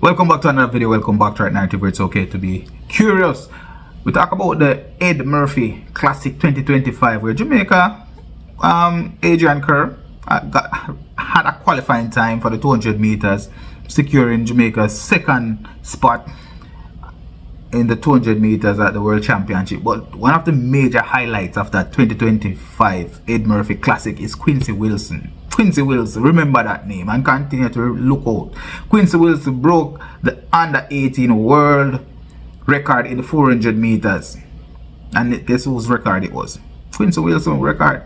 Welcome back to another video. Welcome back to Right Narrative, where it's okay to be curious. We talk about the Ed Murphey Classic 2025, where Jamaica, Adrian Kerr had a qualifying time for the 200 meters, securing Jamaica's second spot in the 200 meters at the World Championship. But one of the major highlights of that 2025 Ed Murphey Classic is Quincy Wilson. Quincy Wilson, remember that name and continue to look out. Quincy Wilson broke the under 18 world record in the 400 meters. And guess whose record it was? Quincy Wilson record.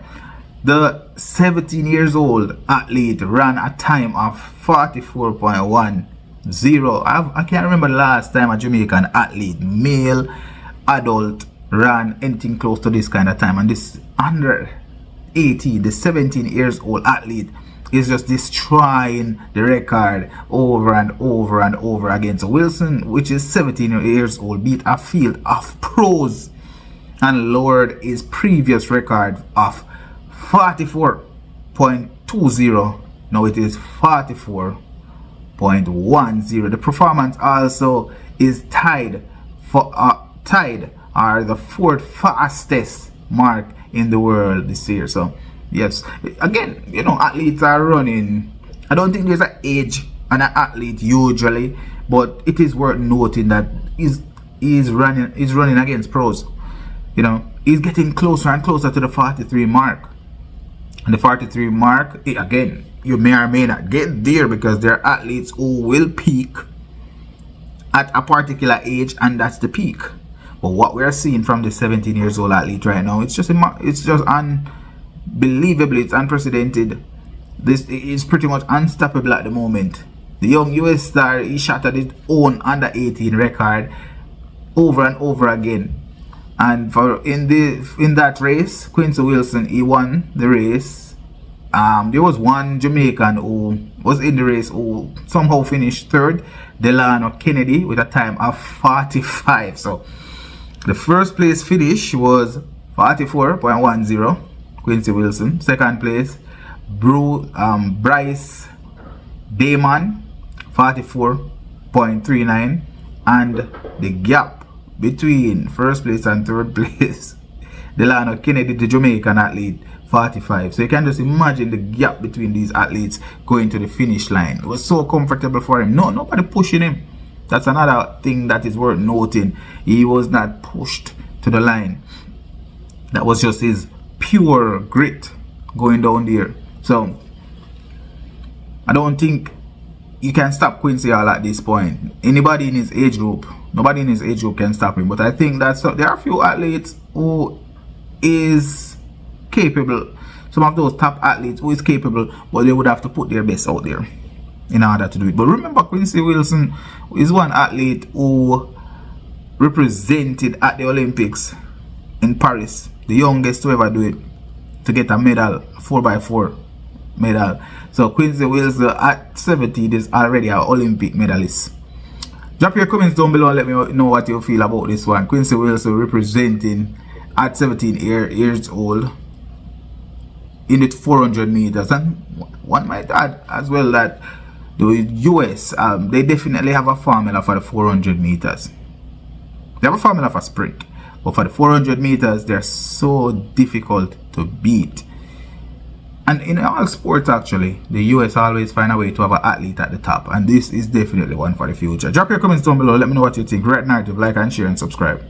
The 17 years old athlete ran a time of 44.10. I can't remember the last time a Jamaican athlete, male, adult, ran anything close to this kind of time. And this under 18, the 17 years old athlete is just destroying the record over and over and over again. So Wilson, which is 17 years old, beat a field of pros and lowered his previous record of 44.20. Now it is 44.10. The performance also is tied or the fourth fastest mark in the world this year. So yes, again, athletes are running. I don't think there's an age on an athlete usually, but it is worth noting that he's running against pros. He's getting closer and closer to the 43 mark. And the 43 mark, again, you may or may not get there because there are athletes who will peak at a particular age, and that's the peak. But what we're seeing from the 17 years old athlete right now, it's just unbelievable. It's unprecedented. This is pretty much unstoppable at the moment. The young US star, he shattered his own under 18 record over and over again. And in that race, Quincy Wilson, he won the race. There was one Jamaican who was in the race who somehow finished third, Delano Kennedy, with a time of 45. So the first place finish was 44.10, Quincy Wilson. Second place, Bryce Deadmon, 44.39. And the gap between first place and third place, Delano Kennedy, the Jamaican athlete, 45. So you can just imagine the gap between these athletes going to the finish line. It was so comfortable for him. Nobody pushing him. That's another thing that is worth noting. He was not pushed to the line. That was just his pure grit going down there. So I don't think you can stop Quincy all at this point. Anybody in his age group, nobody in his age group can stop him. But I think that there are a few athletes who is capable. Some of those top athletes who is capable, but they would have to put their best out there in order to do it. But remember, Quincy Wilson is one athlete who represented at the Olympics in Paris, the youngest to ever do it, to get a medal, 4x4 medal. So Quincy Wilson at 17 is already an Olympic medalist. Drop your comments down below and let me know what you feel about this one. Quincy Wilson representing at 17 years old in the 400 meters. And one might add as well that the US, they definitely have a formula for the 400 meters. They have a formula for sprint, but for the 400 meters, they're so difficult to beat. And in all sports, actually, the US always find a way to have an athlete at the top, and this is definitely one for the future. Drop your comments down below. Let me know what you think. Right Narrative, like and share and subscribe.